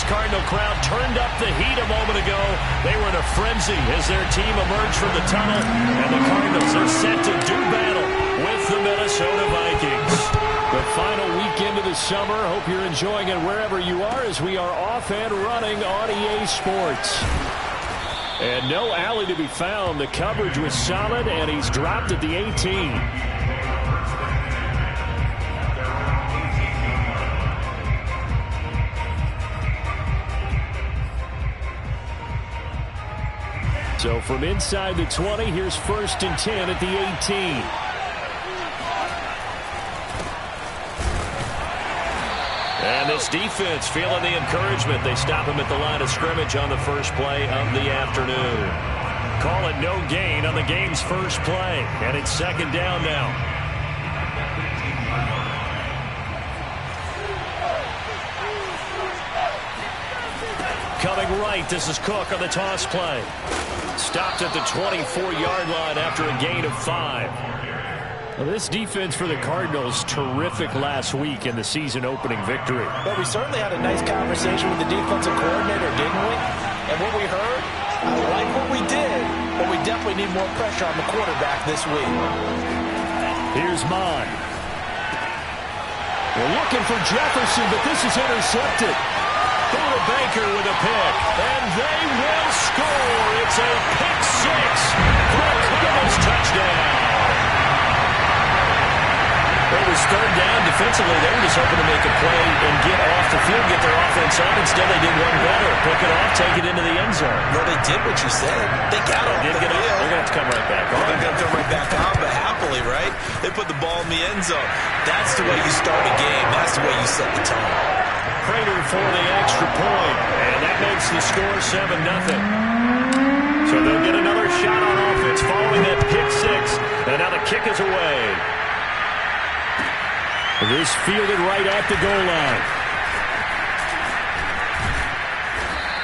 this Cardinal crowd turned up the heat a moment ago. They were in a frenzy as their team emerged from the tunnel. And the Cardinals are set to do battle with the Minnesota Vikings. The final weekend of the summer. Hope you're enjoying it wherever you are as we are off and running on EA Sports. And no alley to be found. The coverage was solid, and he's dropped at the 18. So from inside the 20, here's 1st and 10 at the 18. And this defense feeling the encouragement. They stop him at the line of scrimmage on the first play of the afternoon. Call it no gain on the game's first play. And it's 2nd down now. Coming right, this is Cook on the toss play. Stopped at the 24-yard line after a gain of 5. Well, this defense for the Cardinals, terrific last week in the season-opening victory. But we certainly had a nice conversation with the defensive coordinator, didn't we? And what we heard, I like what we did, but we definitely need more pressure on the quarterback this week. Here's Mon. We're looking for Jefferson, but this is intercepted. Buda Baker with a pick, and they will score. It's a pick 6 for a Cardinals touchdown. It was 3rd down defensively. They were just hoping to make a play and get off the field, get their offense up. Instead, they did one better. Pick it off, take it into the end zone. Well, they did what you said. They got off the field. They're going to have to come right back on. They're going to come right back on, but happily, right? They put the ball in the end zone. That's the way you start a game. That's the way you set the tone. Prater for the extra point, and that makes the score 7-0. So they'll get another shot on offense following that pick 6, and now the kick is away. This fielded right at the goal line.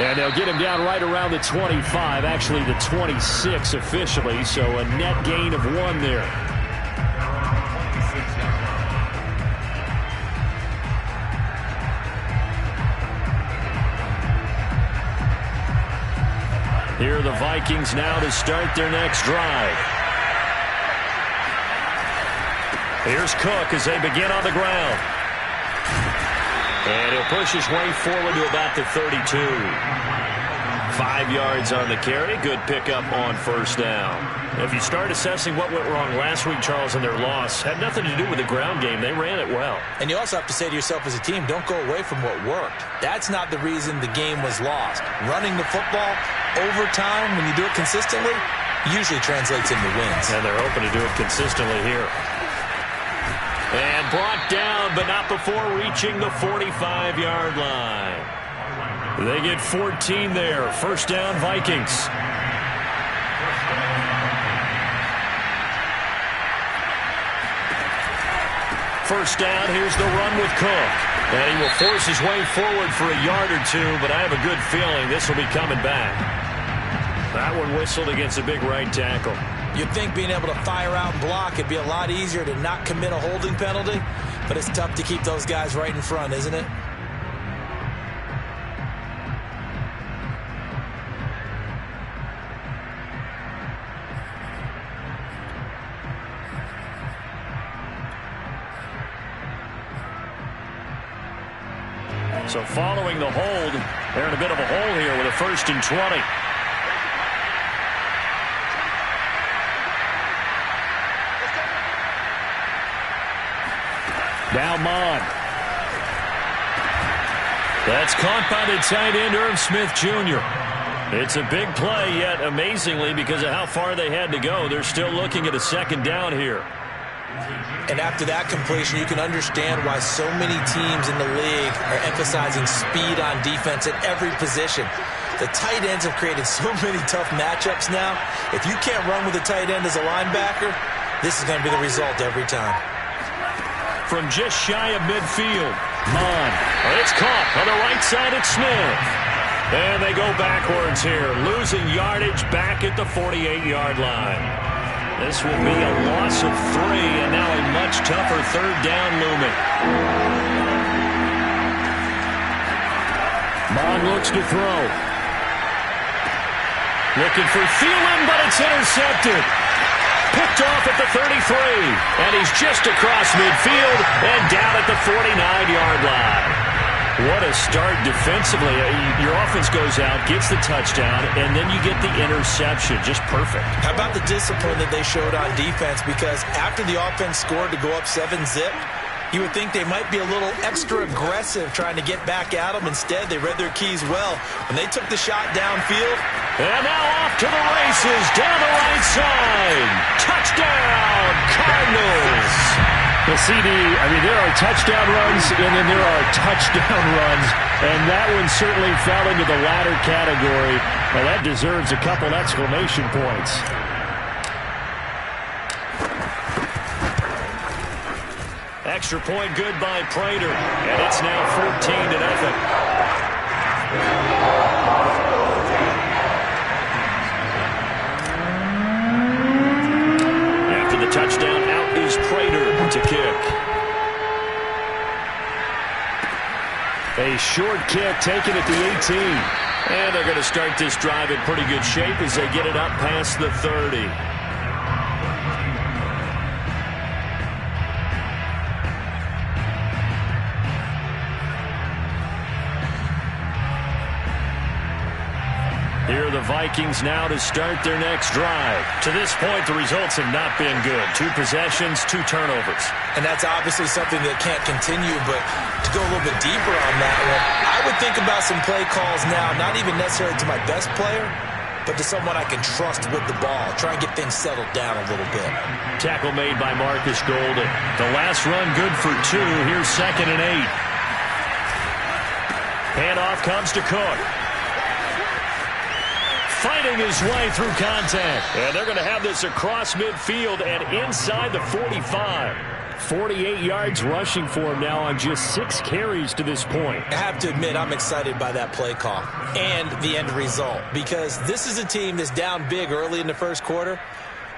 And they'll get him down right around the 25, actually the 26 officially, so a net gain of 1 there. Here are the Vikings now to start their next drive. Here's Cook as they begin on the ground. And he'll push his way forward to about the 32. 5 yards on the carry. Good pickup on 1st down. If you start assessing what went wrong last week, Charles, in their loss, had nothing to do with the ground game. They ran it well. And you also have to say to yourself as a team, don't go away from what worked. That's not the reason the game was lost. Running the football over time, when you do it consistently, usually translates into wins. And they're hoping to do it consistently here. And brought down, but not before reaching the 45-yard line. They get 14 there. 1st down, Vikings. First down, here's the run with Cook. And he will force his way forward for a yard or 2, but I have a good feeling this will be coming back. That one whistled against a big right tackle. You'd think being able to fire out and block, it'd be a lot easier to not commit a holding penalty, but it's tough to keep those guys right in front, isn't it? So following the hold, they're in a bit of a hole here with a 1st and 20. Now Mon. That's caught by the tight end, Irv Smith Jr. It's a big play, yet amazingly, because of how far they had to go, they're still looking at a 2nd down here. And after that completion, you can understand why so many teams in the league are emphasizing speed on defense at every position. The tight ends have created so many tough matchups now. If you can't run with a tight end as a linebacker, this is going to be the result every time. From just shy of midfield, Mon. It's caught on the right side at Smith. And they go backwards here, losing yardage back at the 48-yard line. This will be a loss of 3, and now a much tougher 3rd down looming. Mon looks to throw. Looking for Thielen, but it's intercepted. Picked off at the 33. And he's just across midfield and down at the 49-yard line. What a start defensively. Your offense goes out, gets the touchdown, and then you get the interception. Just perfect. How about the discipline that they showed on defense? Because after the offense scored to go up 7-zip, you would think they might be a little extra aggressive trying to get back at them. Instead, they read their keys well. When they took the shot downfield. And now off to the races, down the right side. Touchdown, Cardinals. The CD, there are touchdown runs, and then there are touchdown runs. And that one certainly fell into the latter category. Well, that deserves a couple exclamation points. Extra point good by Prater, and it's now 14-0. After the touchdown, out is Prater to kick. A short kick taken at the 18. And they're going to start this drive in pretty good shape as they get it up past the 30. Here are the Vikings now to start their next drive. To this point, the results have not been good. 2 possessions, 2 turnovers. And that's obviously something that can't continue, but to go a little bit deeper on that one, I would think about some play calls now, not even necessarily to my best player, but to someone I can trust with the ball. Try and get things settled down a little bit. Tackle made by Marcus Golden. The last run good for 2. Here's 2nd and 8. Handoff comes to Cook. Fighting his way through contact. And they're going to have this across midfield and inside the 45. 48 yards rushing for him now on just 6 carries to this point. I have to admit, I'm excited by that play call and the end result, because this is a team that's down big early in the first quarter,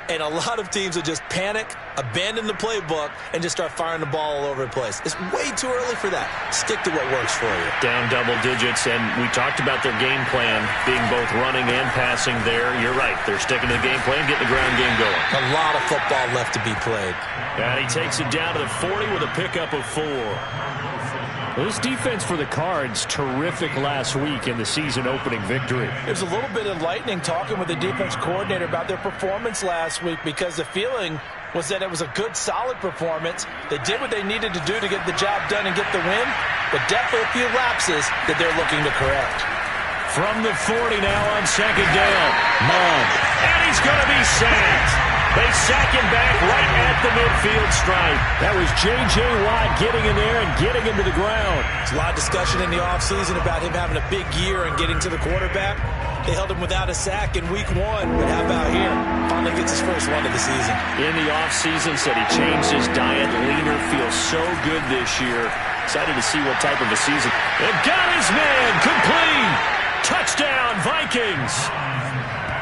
and a lot of teams will just panic, abandon the playbook, and just start firing the ball all over the place. It's way too early for that. Stick to what works for you. Down double digits, and we talked about their game plan being both running and passing there. You're right. They're sticking to the game plan, getting the ground game going. A lot of football left to be played. And he takes it down to the 40 with a pickup of 4. Well, this defense for the Cards, terrific last week in the season-opening victory. It was a little bit enlightening talking with the defense coordinator about their performance last week, because the feeling was that it was a good, solid performance. They did what they needed to do to get the job done and get the win, but definitely a few lapses that they're looking to correct. From the 40 now on 2nd down. Mon. And he's going to be sacked. They sack him back right at the midfield stripe. That was J.J. Watt getting in there and getting him to the ground. There's a lot of discussion in the offseason about him having a big year and getting to the quarterback. They held him without a sack in week 1, but how about here? Finally gets his first one of the season. In the offseason, said he changed his diet, leaner, feels so good this year. Excited to see what type of a season. And got his man, complete. Touchdown, Vikings.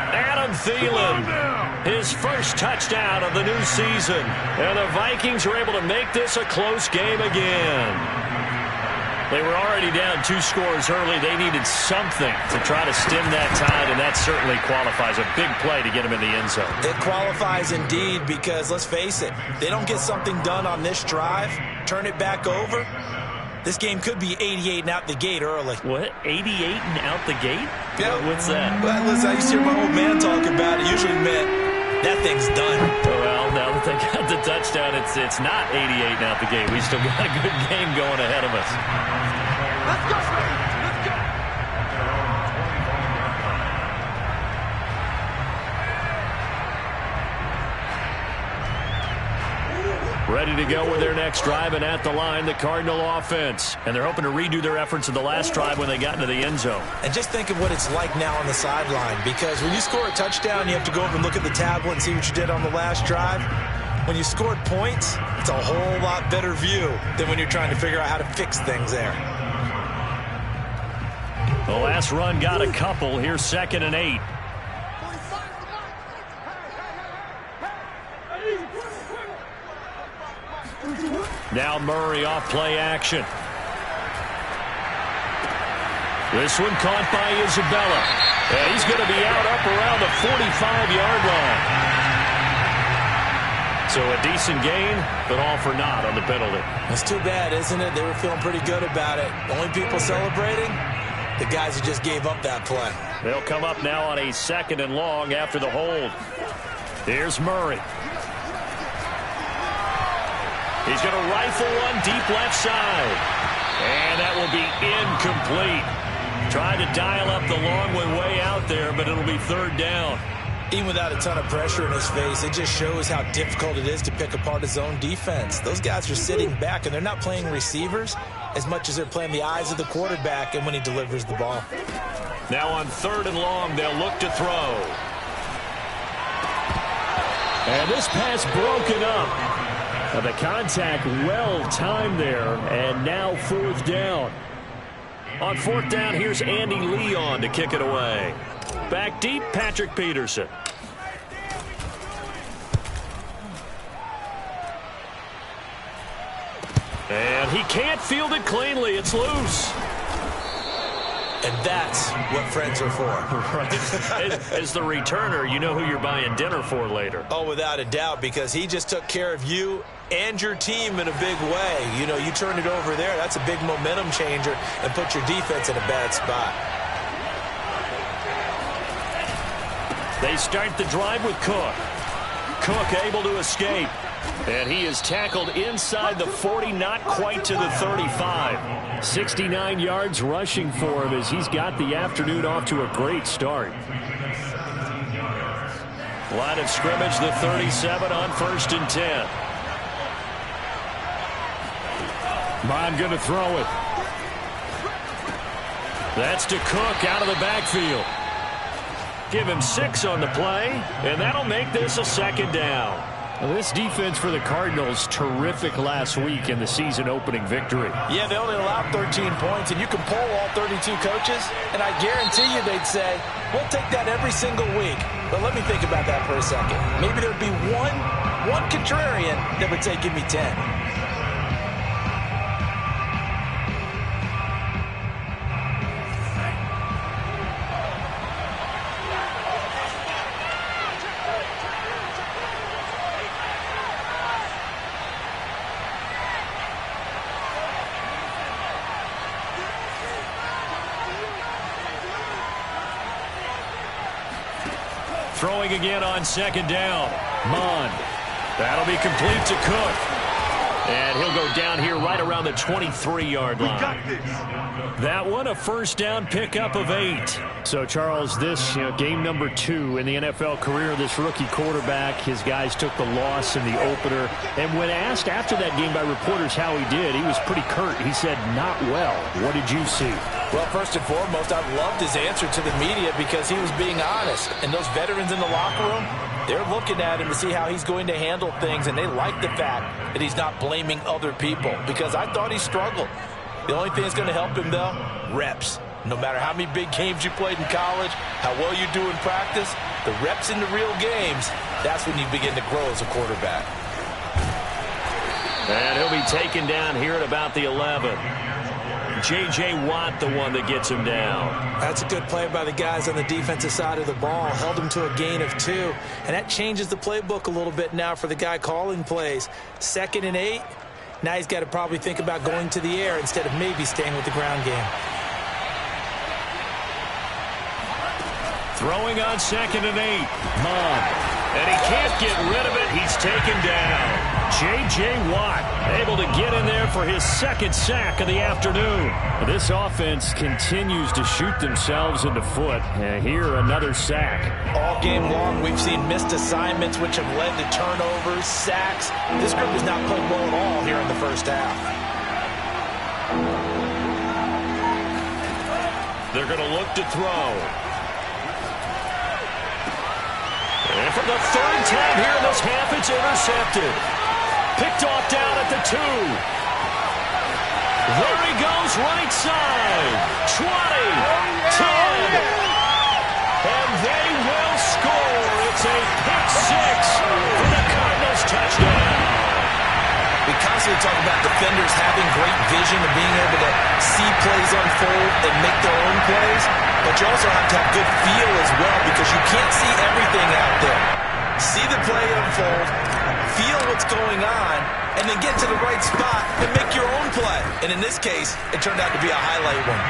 Adam Thielen, his first touchdown of the new season. And the Vikings are able to make this a close game again. They were already down 2 scores early. They needed something to try to stem that tide, and that certainly qualifies. A big play to get them in the end zone. It qualifies indeed, because let's face it, they don't get something done on this drive, turn it back over, this game could be 88 and out the gate early. What? 88 and out the gate? Yeah. What's that? Well, listen, I used to hear my old man talk about it. Usually meant that thing's done. Well, now that they got the touchdown, it's not 88 and out the gate. We still got a good game going ahead of us. Let's go, let's go. Ready to go with their next drive, and at the line, the Cardinal offense. And they're hoping to redo their efforts of the last drive when they got into the end zone. And just think of what it's like now on the sideline, because when you score a touchdown, you have to go over and look at the tablet and see what you did on the last drive. When you scored points, it's a whole lot better view than when you're trying to figure out how to fix things there. The last run got a couple. Here's 2nd and 8. Now Murray off play action. This one caught by Isabella. And he's going to be out up around the 45-yard line. So a decent gain, but all for naught on the penalty. That's too bad, isn't it? They were feeling pretty good about it. Only people celebrating, the guys who just gave up that play. They'll come up now on a 2nd and long after the hold. Here's Murray. He's going to rifle one deep left side. And that will be incomplete. Tried to dial up the long way out there, but it'll be 3rd down. Even without a ton of pressure in his face, it just shows how difficult it is to pick apart his own defense. Those guys are sitting back, and they're not playing receivers as much as they're playing the eyes of the quarterback and when he delivers the ball. Now on 3rd and long, they'll look to throw. And this pass broken up. Now the contact well timed there, and now 4th down. On 4th down, here's Andy Leon to kick it away. Back deep, Patrick Peterson. And he can't field it cleanly. It's loose. And that's what friends are for. Right. As the returner, you know who you're buying dinner for later. Oh, without a doubt, because he just took care of you and your team in a big way. You know, you turn it over there, that's a big momentum changer and put your defense in a bad spot. They start the drive with Cook. Cook able to escape. And he is tackled inside the 40, not quite to the 35. 69 yards rushing for him as he's got the afternoon off to a great start. Line of scrimmage, the 37 on 1st and 10. Bond going to throw it. That's to Cook out of the backfield. Give him 6 on the play, and that'll make this a 2nd down. Well, this defense for the Cardinals, terrific last week in the season-opening victory. Yeah, they only allowed 13 points, and you can poll all 32 coaches, and I guarantee you they'd say, we'll take that every single week. But let me think about that for a second. Maybe there'd be one contrarian that would say, give me 10. Throwing again on 2nd down. Mond. That'll be complete to Cook. And he'll go down here right around the 23-yard line. That one, a 1st down pickup of 8. So, Charles, this game number 2 in the NFL career of this rookie quarterback. His guys took the loss in the opener. And when asked after that game by reporters how he did, he was pretty curt. He said, not well. What did you see? Well, first and foremost, I loved his answer to the media because he was being honest. And those veterans in the locker room, they're looking at him to see how he's going to handle things, and they like the fact that he's not blaming other people because I thought he struggled. The only thing that's going to help him, though, reps. No matter how many big games you played in college, how well you do in practice, the reps in the real games, that's when you begin to grow as a quarterback. And he'll be taken down here at about the 11. J.J. Watt, the one that gets him down. That's a good play by the guys on the defensive side of the ball. Held him to a gain of 2. And that changes the playbook a little bit now for the guy calling plays. 2nd and 8. Now he's got to probably think about going to the air instead of maybe staying with the ground game. Throwing on 2nd and 8. Mond. And he can't get rid of it. He's taken down. J.J. Watt able to get in there for his 2nd sack of the afternoon. This offense continues to shoot themselves in the foot. Here, another sack. All game long, we've seen missed assignments, which have led to turnovers, sacks. This group has not played well at all here in the first half. They're going to look to throw. And for the 3rd time here in this half, it's intercepted. Picked off down at the 2. There he goes, right side. 20, 10. And they will score. It's a pick 6 for the Cardinals touchdown. We constantly obviously talk about defenders having great vision and being able to see plays unfold and make their own plays, but you also have to have good feel as well because you can't see everything out there. See the play unfold, feel what's going on, and then get to the right spot and make your own play. And in this case, it turned out to be a highlight one.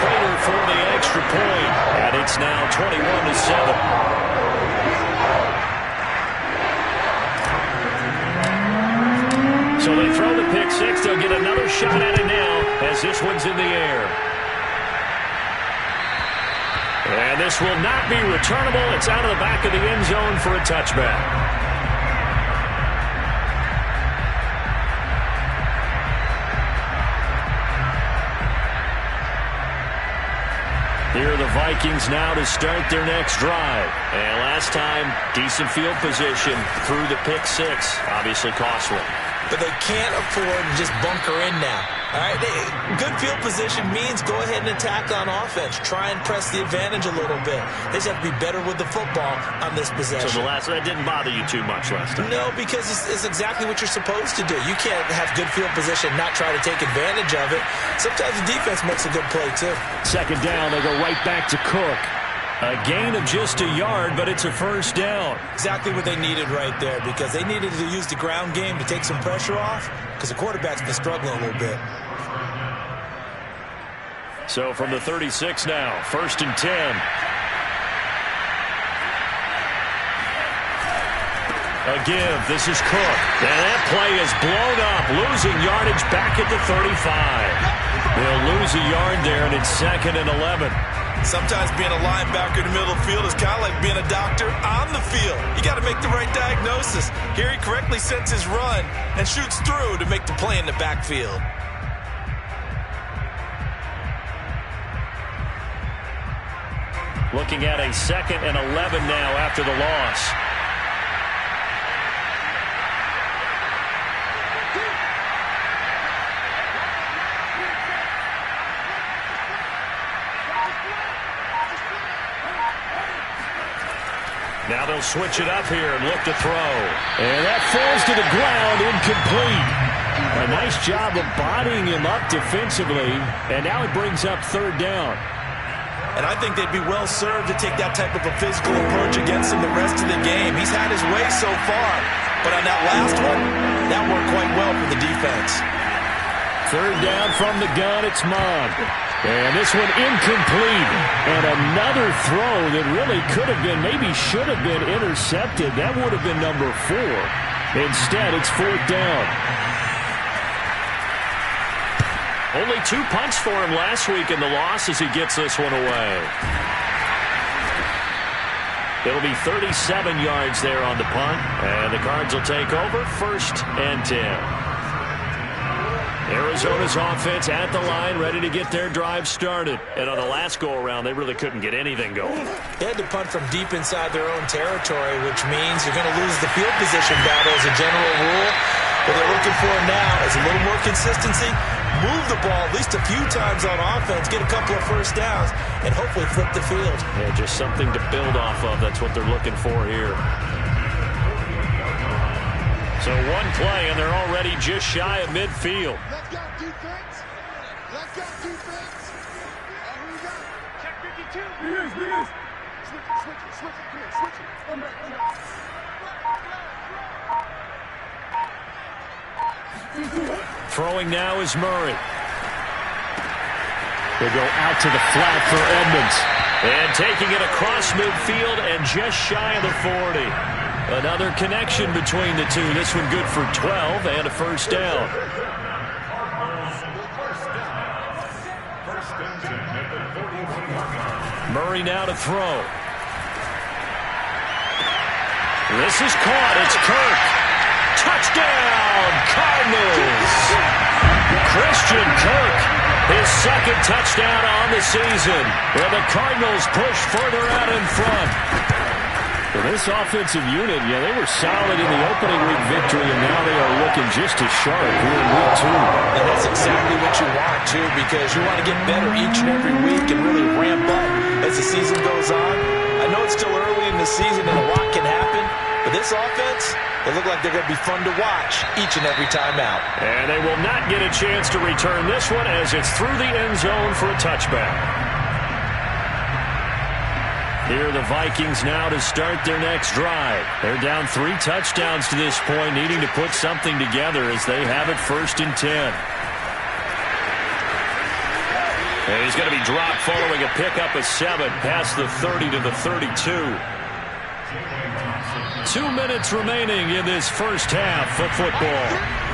Prater for the extra point, and it's now 21-7. So they throw the pick six. They'll get another shot at it now as this one's in the air. And this will not be returnable. It's out of the back of the end zone for a touchback. Here are the Vikings now to start their next drive. And last time, decent field position through the pick six. Obviously costly. But they can't afford to just bunker in now. All right, good field position means go ahead and attack on offense. Try and press the advantage a little bit. They just have to be better with the football on this possession. So that didn't bother you too much last time? No, because it's exactly what you're supposed to do. You can't have good field position, not try to take advantage of it. Sometimes the defense makes a good play, too. Second down, they go right back to Cook. A gain of just a yard, but it's a first down. Exactly what they needed right there because they needed to use the ground game to take some pressure off because the quarterback's been struggling a little bit. So from the 36 now, 1st and 10. A give. This is Cook. And that play is blown up, losing yardage back at the 35. They'll lose a yard there, and it's 2nd and 11. Sometimes being a linebacker in the middle of the field is kind of like being a doctor on the field. You got to make the right diagnosis. Here he correctly sets his run and shoots through to make the play in the backfield. Looking at a 2nd and 11 now after the loss. Now they'll switch it up here and look to throw. And that falls to the ground, incomplete. A nice job of bodying him up defensively, and now it brings up 3rd down. And I think they'd be well served to take that type of a physical approach against him the rest of the game. He's had his way so far, but on that last one, that worked quite well for the defense. 3rd down from the gun, it's Mond. And this one incomplete. And another throw that really could have been, maybe should have been intercepted. That would have been number 4. Instead, it's 4th down. Only 2 punts for him last week in the loss as he gets this one away. It'll be 37 yards there on the punt. And the Cards will take over 1st and 10. Arizona's offense at the line, ready to get their drive started. And on the last go-around, they really couldn't get anything going. They had to punt from deep inside their own territory, which means you're going to lose the field position battle as a general rule. What they're looking for now is a little more consistency, move the ball at least a few times on offense, get a couple of first downs, and hopefully flip the field. Yeah, just something to build off of. That's what they're looking for here. So one play, and they're already just shy of midfield. Let's go, defense. Let's go, defense. Here we go. Check 52. Switch it. Come here, switch it. Come back. Throwing now is Murray. They go out to the flat for Edmonds. And taking it across midfield and just shy of the 40. Another connection between the two. This one good for 12 and a first down. Murray now to throw. This is caught. It's Kirk. Touchdown, Cardinals. Christian Kirk, his 2nd touchdown on the season. And the Cardinals push further out in front. Well, this offensive unit, yeah, they were solid in the opening week victory, and now they are looking just as sharp here in week 2. And that's exactly what you want, too, because you want to get better each and every week and really ramp up as the season goes on. I know it's still early in the season and a lot can happen, but this offense, they look like like they're going to be fun to watch each and every time out. And they will not get a chance to return this one as it's through the end zone for a touchback. Here are the Vikings now to start their next drive. They're down 3 touchdowns to this point, needing to put something together as they have it 1st and 10. And he's going to be dropped following a pickup of 7 past the 30 to the 32. 2 minutes remaining in this first half of football.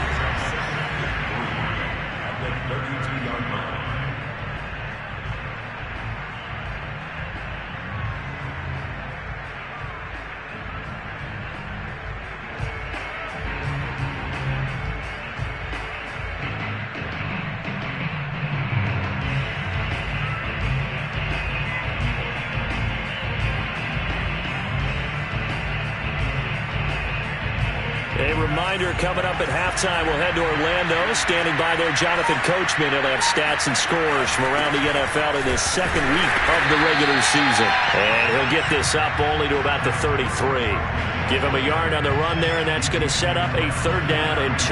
A reminder coming up at halftime, we'll head to Orlando. Standing by there, Jonathan Coachman. He'll have stats and scores from around the NFL in this second week of the regular season. And he'll get this up only to about the 33. Give him a yard on the run there, and that's going to set up a 3rd down and 2.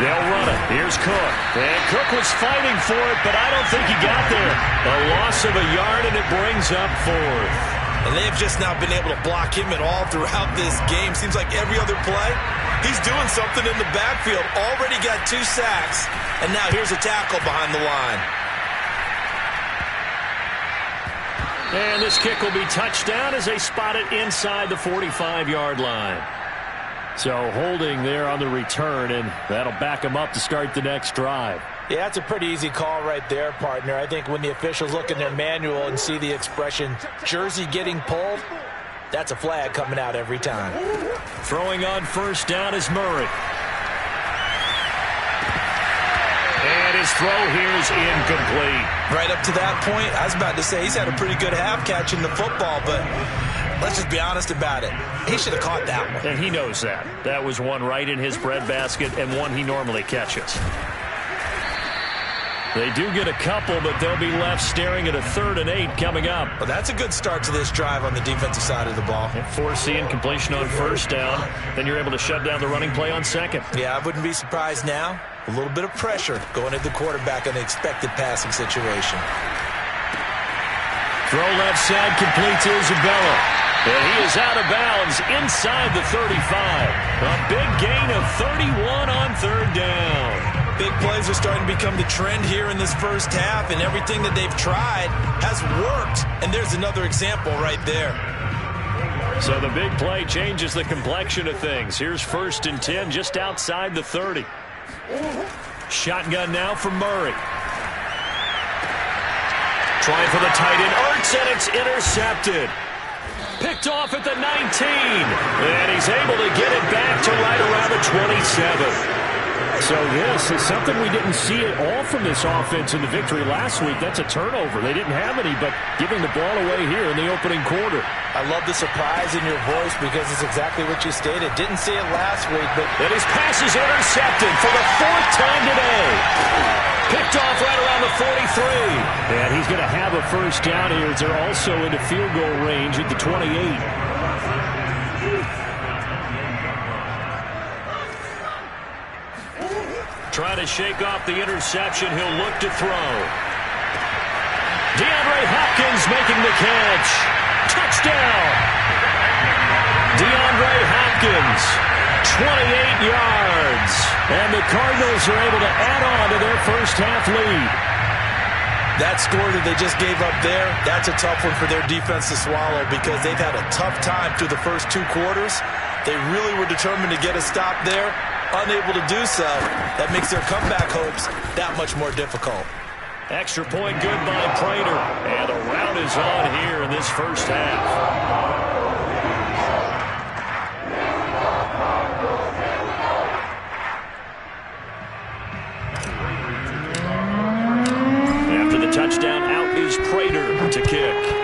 They'll run it. Here's Cook. And Cook was fighting for it, but I don't think he got there. A loss of a yard, and it brings up 4th. And they've just not been able to block him at all throughout this game. Seems like every other play, he's doing something in the backfield. Already got 2 sacks, and now here's a tackle behind the line. And this kick will be touchdown as they spot it inside the 45-yard line. So holding there on the return, and that'll back them up to start the next drive. Yeah, that's a pretty easy call right there, partner. I think when the officials look in their manual and see the expression, jersey getting pulled, that's a flag coming out every time. Throwing on 1st down is Murray. And his throw here is incomplete. Right up to that point, I was about to say he's had a pretty good half catching the football, but let's just be honest about it. He should have caught that one. And he knows that. That was one right in his breadbasket and one he normally catches. They do get a couple, but they'll be left staring at a 3rd and 8 coming up. Well, that's a good start to this drive on the defensive side of the ball. Forcing completion on 1st down. Then you're able to shut down the running play on 2nd. Yeah, I wouldn't be surprised now. A little bit of pressure going at the quarterback in the expected passing situation. Throw left side, complete to Isabella. And he is out of bounds inside the 35. A big gain of 31 on 3rd down. Big plays are starting to become the trend here in this first half, and everything that they've tried has worked. And there's another example right there. So the big play changes the complexion of things. Here's 1st and 10 just outside the 30. Shotgun now for Murray. Trying for the tight end, Ertz, and it's intercepted. Picked off at the 19. And he's able to get it back to right around the 27. So this is something we didn't see at all from this offense in the victory last week. That's a turnover. They didn't have any, but giving the ball away here in the opening quarter. I love the surprise in your voice because it's exactly what you stated. Didn't see it last week, but... And his pass is intercepted for the 4th time today. Picked off right around the 43. And he's going to have a 1st down here as they're also into field goal range at the 28. Trying to shake off the interception. He'll look to throw. DeAndre Hopkins making the catch. Touchdown. DeAndre Hopkins, 28 yards. And the Cardinals are able to add on to their first half lead. That score that they just gave up there, that's a tough one for their defense to swallow because they've had a tough time through the first 2 quarters. They really were determined to get a stop there. Unable to do so, that makes their comeback hopes that much more difficult. Extra point good by Prater. And the rout is on here in this first half. After the touchdown, out is Prater to kick.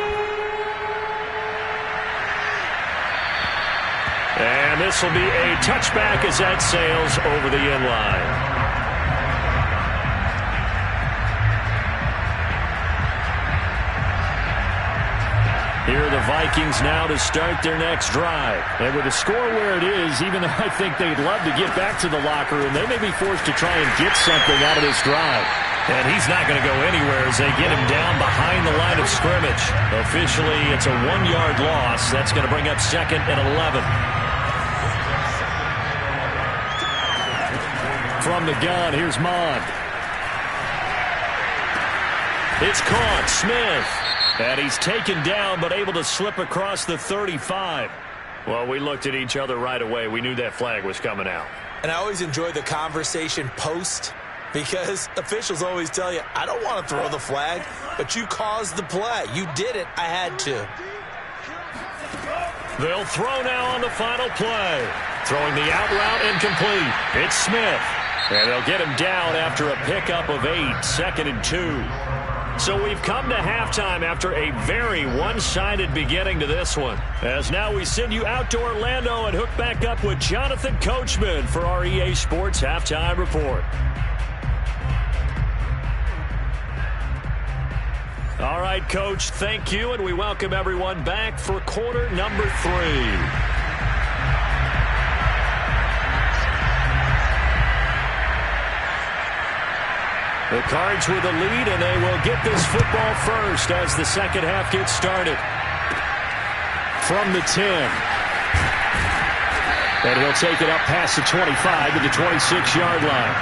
And this will be a touchback as that sails over the end line. Here are the Vikings now to start their next drive. And with the score where it is, even though I think they'd love to get back to the locker room, they may be forced to try and get something out of this drive. And he's not going to go anywhere as they get him down behind the line of scrimmage. Officially, it's a 1-yard loss. That's going to bring up 2nd and 11. From the gun, here's Mond. It's caught. Smith. And he's taken down, but able to slip across the 35. Well, we looked at each other right away. We knew that flag was coming out. And I always enjoy the conversation post, because officials always tell you, I don't want to throw the flag, but you caused the play. You did it. I had to. They'll throw now on the final play. Throwing the out route incomplete. It's Smith. And they'll get him down after a pickup of 8, 2nd and 2. So we've come to halftime after a very one-sided beginning to this one. As now we send you out to Orlando and hook back up with Jonathan Coachman for our EA Sports Halftime Report. All right, Coach, thank you, and we welcome everyone back for quarter number 3. The Cards with the lead, and they will get this football first as the second half gets started. From the 10. And he'll take it up past the 25 to the 26-yard line.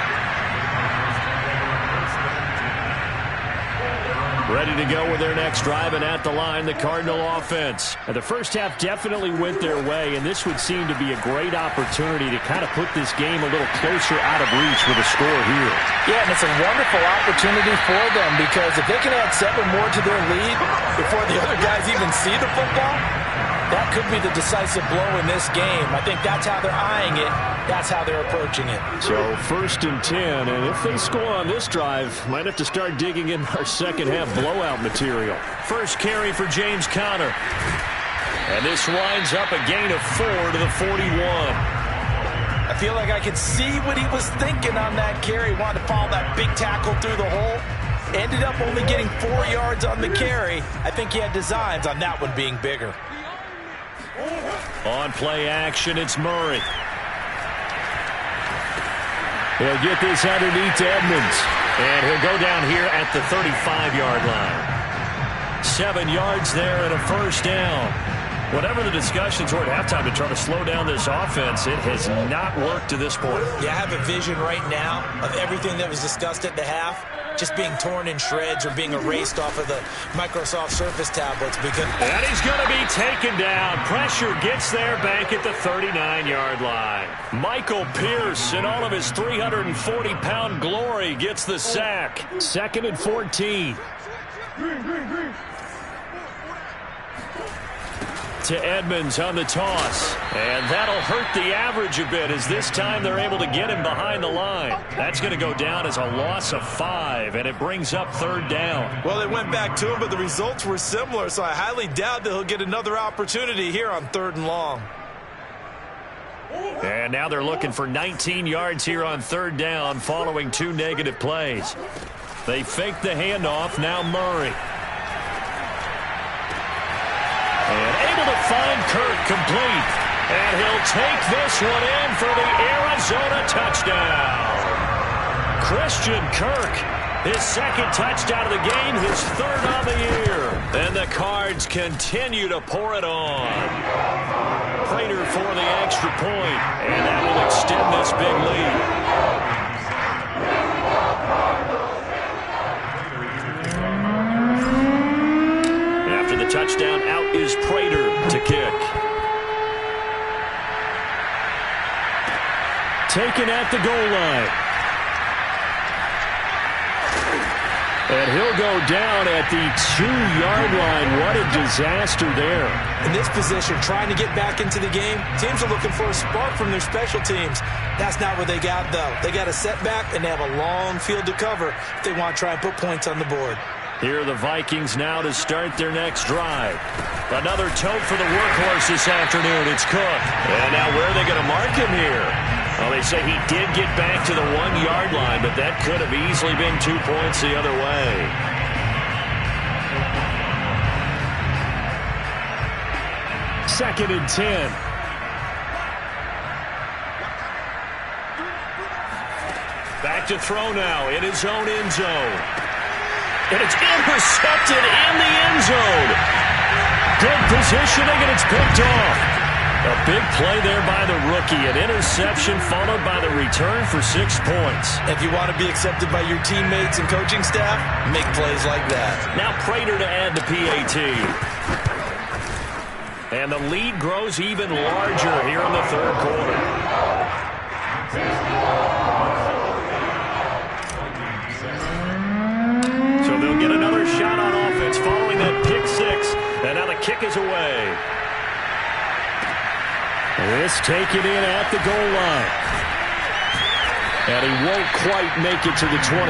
Ready to go with their next drive, and at the line, the Cardinal offense. And the first half definitely went their way, and this would seem to be a great opportunity to kind of put this game a little closer out of reach with a score here. Yeah, and it's a wonderful opportunity for them, because if they can add 7 more to their lead before the other guys even see the football, that could be the decisive blow in this game. I think that's how they're eyeing it. That's how they're approaching it. So 1st and 10, and if they score on this drive, might have to start digging in our second half blowout material. First carry for James Conner. And this winds up a gain of 4 to the 41. I feel like I could see what he was thinking on that carry. Wanted to follow that big tackle through the hole. Ended up only getting 4 yards on the carry. I think he had designs on that one being bigger. On play action, it's Murray. He'll get this underneath to Edmonds. And he'll go down here at the 35-yard line. 7 yards there and a first down. Whatever the discussions were at halftime to try to slow down this offense, it has not worked to this point. Yeah, I have a vision right now of everything that was discussed at the half just being torn in shreds or being erased off of the Microsoft Surface tablets. And he's going to be taken down. Pressure gets there back at the 39-yard line. Michael Pierce, in all of his 340-pound glory, gets the sack. 2nd and 14. To Edmonds on the toss. And that'll hurt the average a bit, as this time they're able to get him behind the line. That's going to go down as a loss of 5, and it brings up 3rd down. Well, they went back to him, but the results were similar, so I highly doubt that he'll get another opportunity here on 3rd and long. And now they're looking for 19 yards here on 3rd down following 2 negative plays. They fake the handoff. Now Murray. And able to find Kirk complete. And he'll take this one in for the Arizona touchdown. Christian Kirk, his 2nd touchdown of the game, his 3rd on the year. And the Cards continue to pour it on. Prater for the extra point, and that will extend this big lead. After the touchdown, out is Prater to kick. Taken at the goal line. And he'll go down at the 2-yard line. What a disaster there. In this position, trying to get back into the game, teams are looking for a spark from their special teams. That's not what they got, though. They got a setback, and they have a long field to cover if they want to try and put points on the board. Here are the Vikings now to start their next drive. Another tote for the workhorse this afternoon. It's Cook. And now where are they going to mark him here? Well, they say he did get back to the 1-yard line, but that could have easily been 2 points the other way. 2nd and 10. Back to throw now in his own end zone. And it's intercepted in the end zone. Good positioning, and it's picked off. A big play there by the rookie. An interception followed by the return for 6 points. If you want to be accepted by your teammates and coaching staff, make plays like that. Now Prater to add the PAT. And the lead grows even larger here in the third quarter. So they'll get another shot on offense following that pick six. And now the kick is away. This taken in at the goal line. And he won't quite make it to the 25.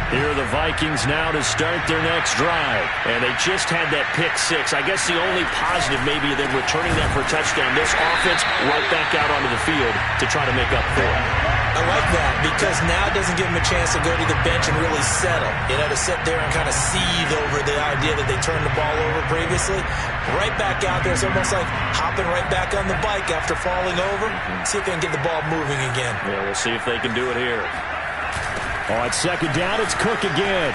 Here are the Vikings now to start their next drive. And they just had that pick six. I guess the only positive maybe of them returning that for a touchdown. This offense right back out onto the field to try to make up for it. I like that because now it doesn't give them a chance to go to the bench and really settle. You know, to sit there and kind of seethe over the idea that they turned the ball over previously. Right back out there. It's almost like hopping right back on the bike after falling over. See if they can get the ball moving again. Yeah, we'll see if they can do it here. On 2nd down, it's Cook again.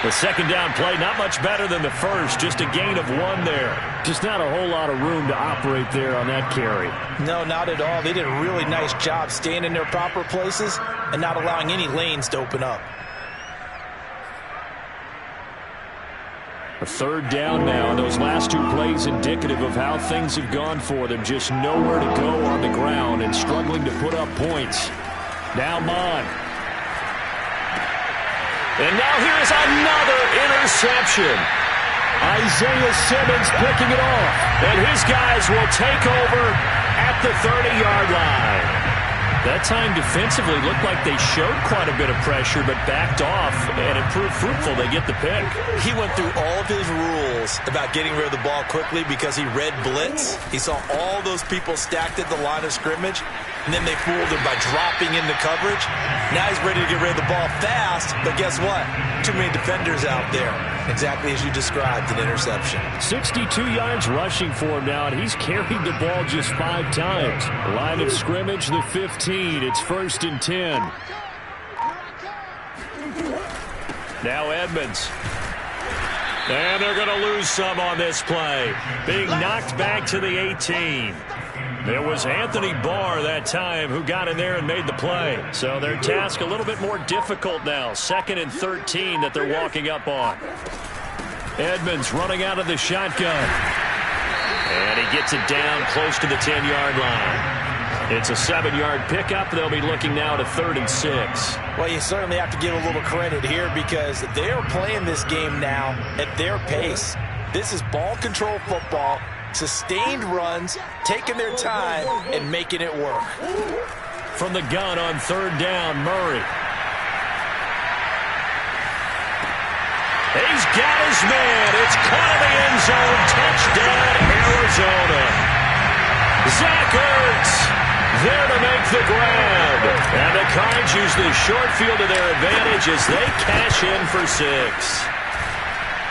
The 2nd down play, not much better than the first. Just a gain of 1 there. Just not a whole lot of room to operate there on that carry. No, not at all. They did a really nice job staying in their proper places and not allowing any lanes to open up. A 3rd down now, and those last 2 plays indicative of how things have gone for them. Just nowhere to go on the ground and struggling to put up points. Now Mon. And now here is another interception. Isaiah Simmons picking it off. And his guys will take over at the 30-yard line. That time defensively looked like they showed quite a bit of pressure but backed off, and it proved fruitful. They get the pick. He went through all of his rules about getting rid of the ball quickly because he read blitz. He saw all those people stacked at the line of scrimmage, and then they fooled him by dropping into coverage. Now he's ready to get rid of the ball fast, but guess what? Too many defenders out there. Exactly as you described, an interception. 62 yards rushing for him now, and he's carried the ball just 5 times. Line of scrimmage, the 15. It's 1st and 10. Now Edmonds. And they're going to lose some on this play. Being knocked back to the 18. It was Anthony Barr that time who got in there and made the play. So their task a little bit more difficult now. 2nd and 13 that they're walking up on. Edmonds running out of the shotgun. And he gets it down close to the 10-yard line. It's a 7-yard pickup. They'll be looking now to 3rd and 6. Well, you certainly have to give a little credit here because they are playing this game now at their pace. This is ball control football, sustained runs, taking their time, and making it work. From the gun on 3rd down, Murray. He's got his man. It's caught in the end zone. Touchdown, Arizona. Zach Ertz there to make the grab. And the Cards use the short field to their advantage as they cash in for 6.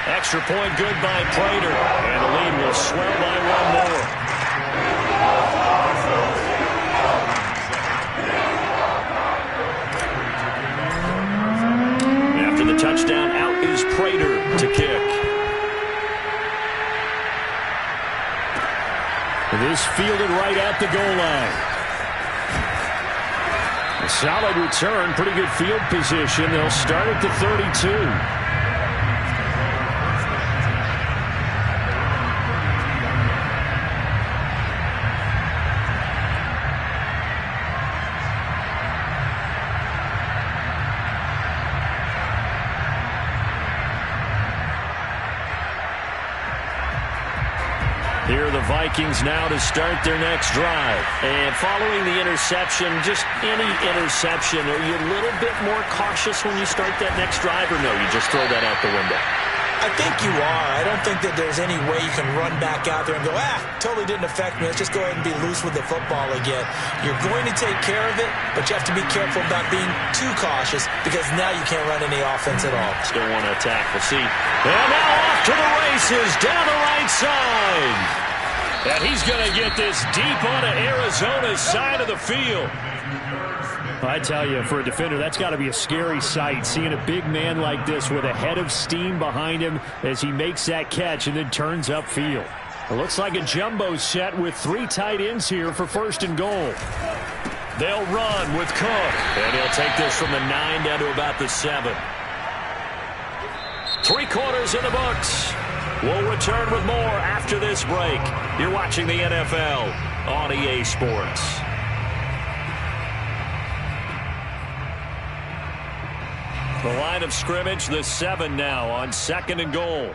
Extra point good by Prater. And the lead will swell by 1 more. After the touchdown, out is Prater to kick. This fielded right at the goal line. A solid return, pretty good field position. They'll start at the 32. Here are the Vikings now to start their next drive. And following the interception, just any interception, are you a little bit more cautious when you start that next drive, or no, you just throw that out the window? I think you are. I don't think that there's any way you can run back out there and go, totally didn't affect me. Let's just go ahead and be loose with the football again. You're going to take care of it, but you have to be careful about being too cautious because now you can't run any offense at all. Still want to attack. We'll see. And now off to the races down the right side. And he's going to get this deep onto Arizona's side of the field. I tell you, for a defender, that's got to be a scary sight, seeing a big man like this with a head of steam behind him as he makes that catch and then turns upfield. It looks like a jumbo set with 3 tight ends here for 1st and goal. They'll run with Cook, and he'll take this from the 9 down to about the 7. 3 quarters in the books. We'll return with more after this break. You're watching the NFL on EA Sports. The line of scrimmage, the 7 now on 2nd and goal.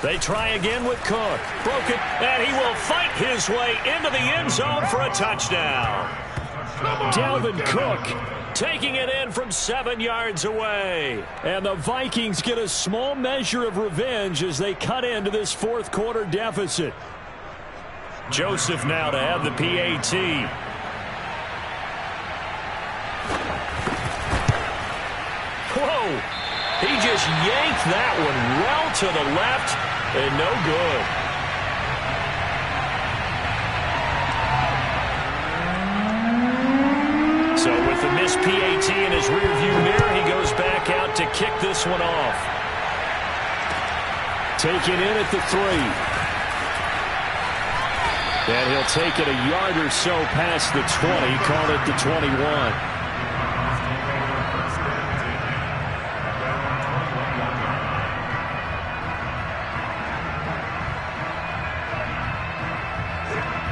They try again with Cook. Broke it, and he will fight his way into the end zone for a touchdown. Dalvin Cook taking it in from 7 yards away. And the Vikings get a small measure of revenge as they cut into this 4th quarter deficit. Joseph now to have the PAT. Whoa! He just yanked that one well to the left and no good. So with the missed PAT in his rearview mirror, he goes back out to kick this one off. Taken in at the 3. And he'll take it a yard or so past the 20, call it the 21.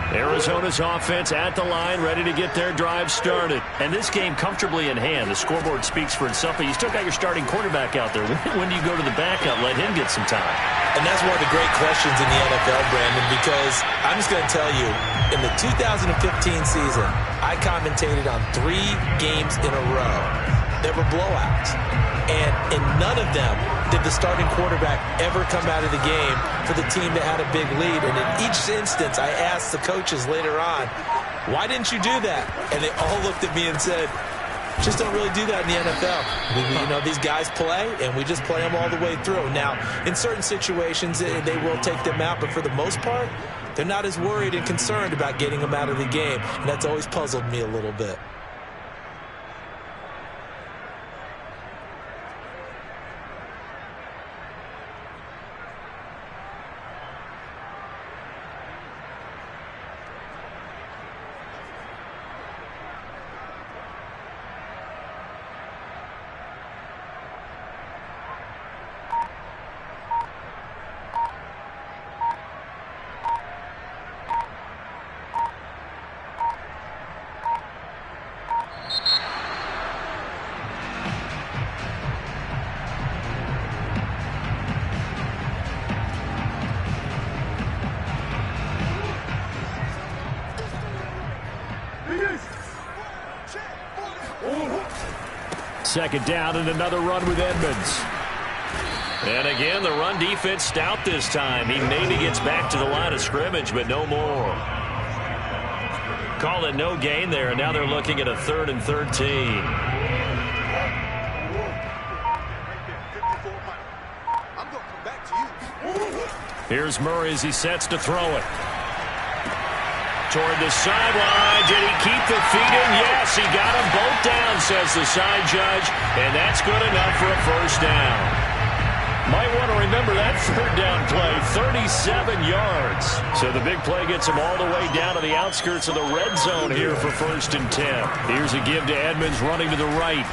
Arizona's offense at the line, ready to get their drive started. And this game comfortably in hand. The scoreboard speaks for itself, but you still got your starting quarterback out there. When do you go to the backup, let him get some time? And that's one of the great questions in the NFL, Brandon, because I'm just going to tell you, in the 2015 season, I commentated on 3 games in a row. There were blowouts. And in none of them did the starting quarterback ever come out of the game for the team that had a big lead. And in each instance, I asked the coaches later on, why didn't you do that? And they all looked at me and said, just don't really do that in the NFL. These guys play, and we just play them all the way through. Now, in certain situations, they will take them out, but for the most part, they're not as worried and concerned about getting them out of the game. And that's always puzzled me a little bit. Second down and another run with Edmonds. And again, the run defense stout this time. He maybe gets back to the line of scrimmage, but no more. Call it no gain there, and now they're looking at a 3rd and 13. Here's Murray as he sets to throw it. Toward the sideline. Did he keep the feet in? Yes, he got them both down, says the side judge. And that's good enough for a first down. Might want to remember that 3rd down play, 37 yards. So the big play gets him all the way down to the outskirts of the red zone here for 1st and 10. Here's a give to Edmonds running to the right.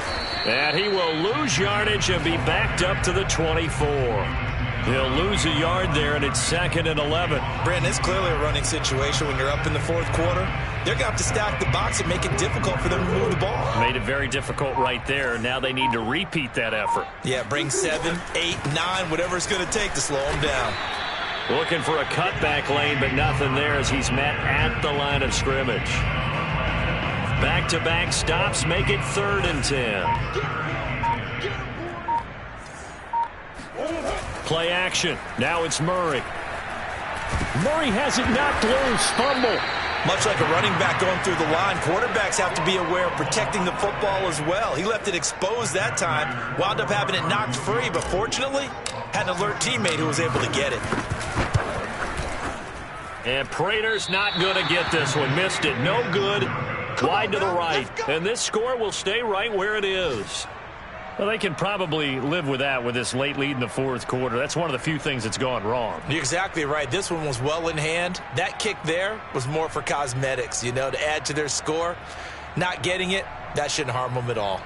And he will lose yardage and be backed up to the 24. He'll lose a yard there, and it's 2nd and 11. Brandon, it's clearly a running situation when you're up in the 4th quarter. They're going to have to stack the box and make it difficult for them to move the ball. Made it very difficult right there. Now they need to repeat that effort. Yeah, bring 7, 8, 9, whatever it's going to take to slow them down. Looking for a cutback lane, but nothing there as he's met at the line of scrimmage. Back-to-back stops make it 3rd and 10. Play action. Now it's Murray. Murray has it knocked loose. Fumble. Much like a running back going through the line, quarterbacks have to be aware of protecting the football as well. He left it exposed that time, wound up having it knocked free, but fortunately, had an alert teammate who was able to get it. And Prater's not going to get this one. Missed it. No good. Wide to the right. And this score will stay right where it is. Well, they can probably live with that with this late lead in the fourth quarter. That's one of the few things that's gone wrong. You're exactly right. This one was well in hand. That kick there was more for cosmetics, you know, to add to their score. Not getting it, that shouldn't harm them at all.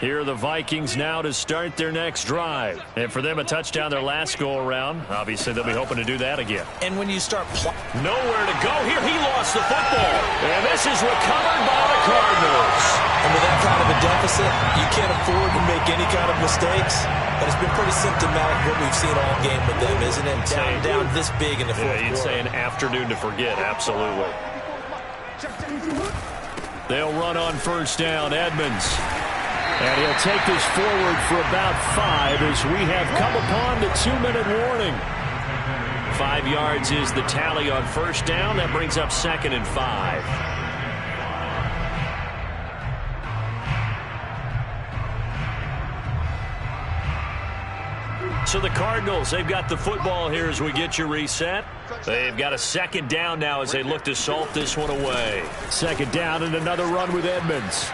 Here are the Vikings now to start their next drive. And for them, a touchdown their last go-around. Obviously, they'll be hoping to do that again. And when you start... Nowhere to go here. He lost the football. And this is recovered by the Cardinals. And with that kind of a deficit, you can't afford to make any kind of mistakes. But it's been pretty symptomatic of what we've seen all game with them, isn't it? Down this big in the fourth quarter. You'd say an afternoon to forget. Absolutely. They'll run on first down. Edmonds. And he'll take this forward for about 5 as we have come upon the 2-minute warning. 5 yards is the tally on first down. That brings up 2nd and 5. So the Cardinals, they've got the football here as we get you reset. They've got a 2nd down now as they look to salt this one away. 2nd down and another run with Edmonds.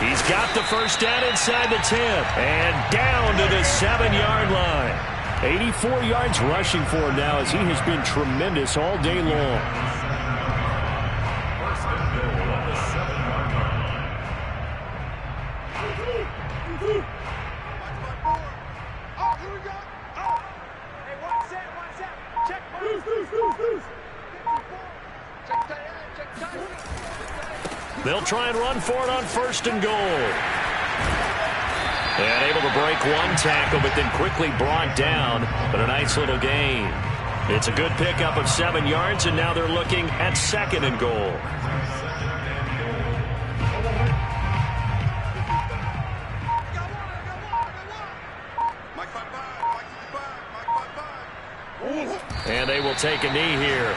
He's got the first down inside the 10 and down to the 7-yard line. 84 yards rushing for him now as he has been tremendous all day long. They'll try and run for it on 1st and goal. And able to break one tackle, but then quickly brought down. But a nice little gain. It's a good pickup of 7 yards, and now they're looking at 2nd and goal. And they will take a knee here.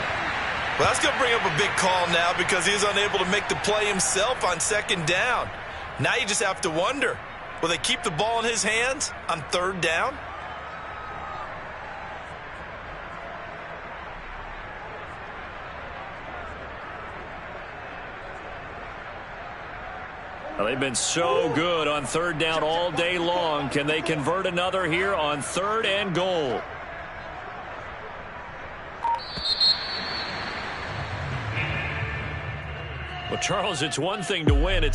Well, that's going to bring up a big call now because he's unable to make the play himself on 2nd down. Now you just have to wonder, will they keep the ball in his hands on 3rd down? Well, they've been so good on 3rd down all day long. Can they convert another here on 3rd and goal? Well, Charles, it's one thing to win. It's